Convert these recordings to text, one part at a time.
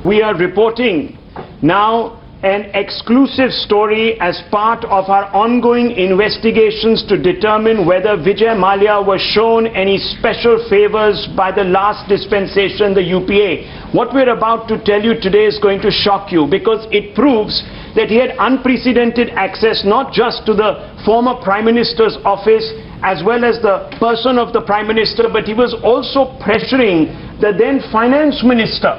We are reporting now an exclusive story as part of our ongoing investigations to determine whether Vijay Mallya was shown any special favors by the last dispensation, the UPA. What we're about to tell you today is going to shock you, because it proves that he had unprecedented access not just to the former Prime Minister's office as well as the person of the Prime Minister, but he was also pressuring the then Finance Minister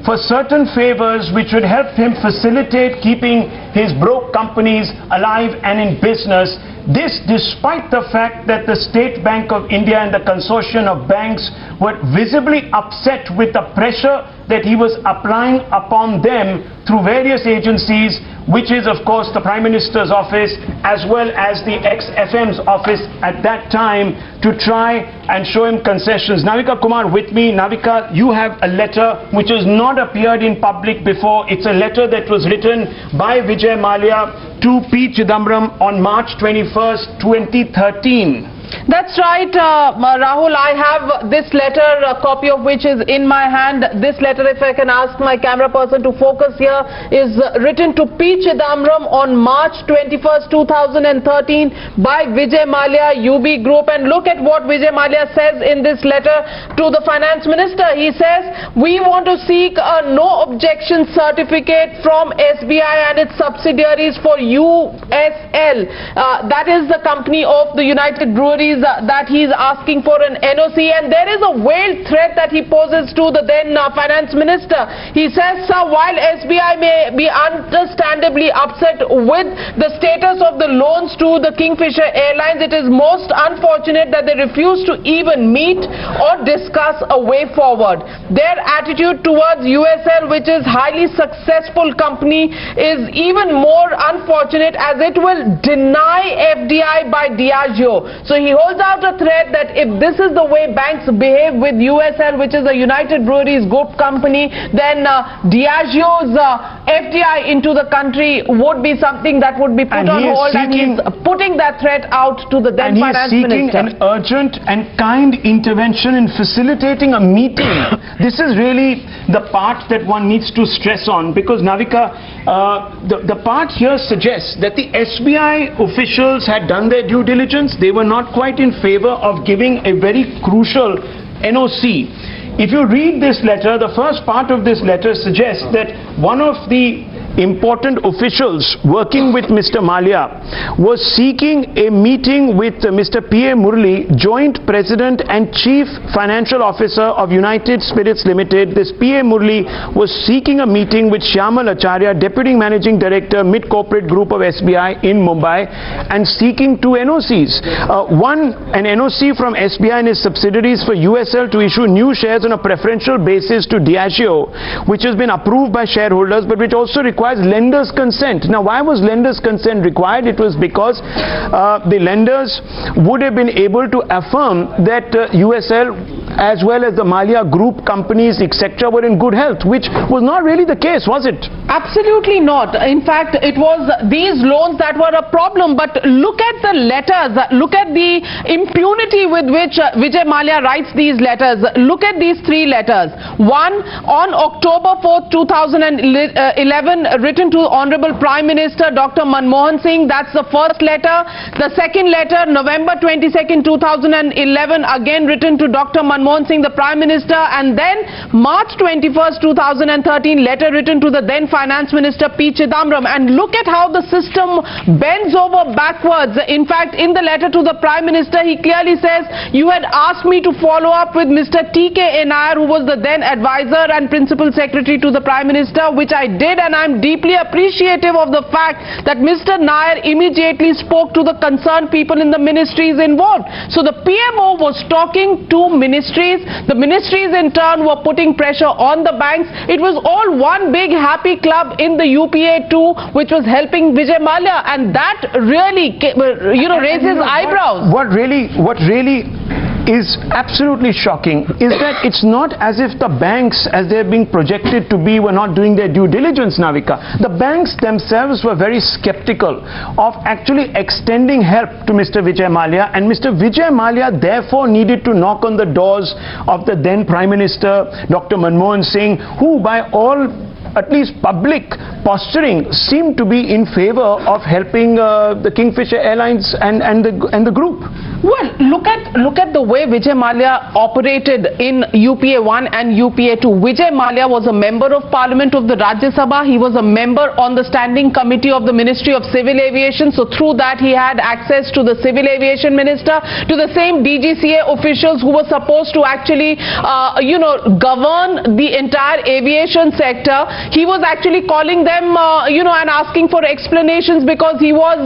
for certain favors which would help him facilitate keeping his broke companies alive and in business. This despite the fact that the State Bank of India and the consortium of banks were visibly upset with the pressure that he was applying upon them through various agencies, which is of course the Prime Minister's office as well as the ex-FM's office at that time, to try and show him concessions. Navika Kumar with me. Navika, you have a letter which has not appeared in public before. It's a letter that was written by Vijay Mallya to P. Chidambaram on March 21st, 2013. That's right, Rahul. I have this letter, a copy of which is in my hand. This letter, if I can ask my camera person to focus here, is written to P. Chidambaram on March 21st, 2013 by Vijay Mallya, UB Group. And look at what Vijay Mallya says in this letter to the Finance Minister. He says, we want to seek a no objection certificate from SBI and its subsidiaries for USL. That is the company of the United Breweries that he is asking for an NOC, and there is a veiled threat that he poses to the then Finance Minister. He says, sir, while SBI may be understandably upset with the status of the loans to the Kingfisher Airlines, it is most unfortunate that they refuse to even meet or discuss a way forward. Their attitude towards USL, which is highly successful company, is even more unfortunate as it will deny FDI by Diageo. So he holds out a threat that if this is the way banks behave with USL, which is a United Breweries Group company, then Diageo's FDI into the country would be something that would be put on hold, and he's putting that threat out to the then Finance Minister. And he's seeking an urgent and kind intervention in facilitating a meeting. This is really the part that one needs to stress on, because Navika, the part here suggests that the SBI officials had done their due diligence. They were not quite in favor of giving a very crucial NOC. If you read this letter, the first part of this letter suggests that one of the important officials working with Mr. Mallya was seeking a meeting with Mr. P.A. Murli, Joint President and Chief Financial Officer of United Spirits Limited. This P.A. Murli was seeking a meeting with Shyamal Acharya, Deputy Managing Director, Mid Corporate Group of SBI in Mumbai, and seeking two NOCs. One, an NOC from SBI and its subsidiaries for USL to issue new shares on a preferential basis to Diageo, which has been approved by shareholders, but which also requires lenders' consent. Now, why was lenders' consent required? It was because the lenders would have been able to affirm that USL as well as the Mallya Group companies, etc., were in good health, which was not really the case, was it? Absolutely not. In fact, it was these loans that were a problem. But look at the letters. Look at the impunity with which Vijay Mallya writes these letters. Look at these three letters. One, on October 4th, 2011, written to Honorable Prime Minister Dr. Manmohan Singh. That's the first letter. The second letter, November 22nd, 2011, again written to Dr. Manmohan Singh, the Prime Minister. And then March 21st, 2013, letter written to the then Finance Minister P. Chidambaram. And look at how the system bends over backwards. In fact, in the letter to the Prime Minister, he clearly says, you had asked me to follow up with Mr. T.K. Nair, who was the then advisor and Principal Secretary to the Prime Minister, which I did, and I'm deeply appreciative of the fact that Mr. Nair immediately spoke to the concerned people in the ministries involved. So the PMO was talking to ministries. The ministries in turn were putting pressure on the banks. It was all one big happy club in the UPA too, which was helping Vijay Mallya, and that really, raises eyebrows. What really is absolutely shocking is that it's not as if the banks, as they're being projected to be, were not doing their due diligence, Navika. The banks themselves were very skeptical of actually extending help to Mr. Vijay Mallya, and Mr. Vijay Mallya therefore needed to knock on the doors of the then Prime Minister, Dr. Manmohan Singh, who by all at least public posturing seemed to be in favor of helping the Kingfisher Airlines and the group. Well, look at the way Vijay Mallya operated in UPA 1 and UPA 2. Vijay Mallya was a member of Parliament of the Rajya Sabha. He was a member on the Standing Committee of the Ministry of Civil Aviation. So through that he had access to the Civil Aviation Minister, to the same DGCA officials who were supposed to actually, govern the entire aviation sector. He was actually calling them, and asking for explanations because he was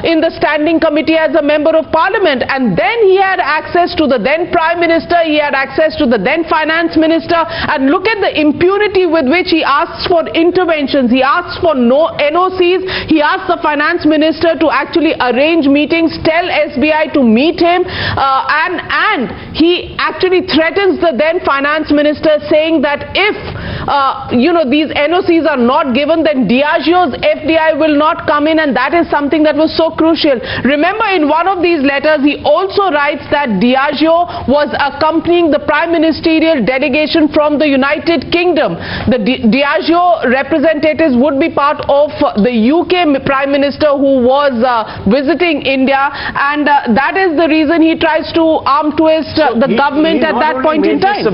in the Standing Committee as a member of Parliament. And then he had access to the then Prime Minister, he had access to the then Finance Minister, and look at the impunity with which he asks for interventions. He asks for no NOCs, he asks the Finance Minister to actually arrange meetings, tell SBI to meet him, and he actually threatens the then Finance Minister, saying that if these NOCs are not given, then Diageo's FDI will not come in, and that is something that was so crucial. Remember, in one of these letters he also writes that Diageo was accompanying the Prime Ministerial delegation from the United Kingdom. The Diageo representatives would be part of the UK Prime Minister who was visiting India, and that is the reason he tries to arm twist the government at that point in time.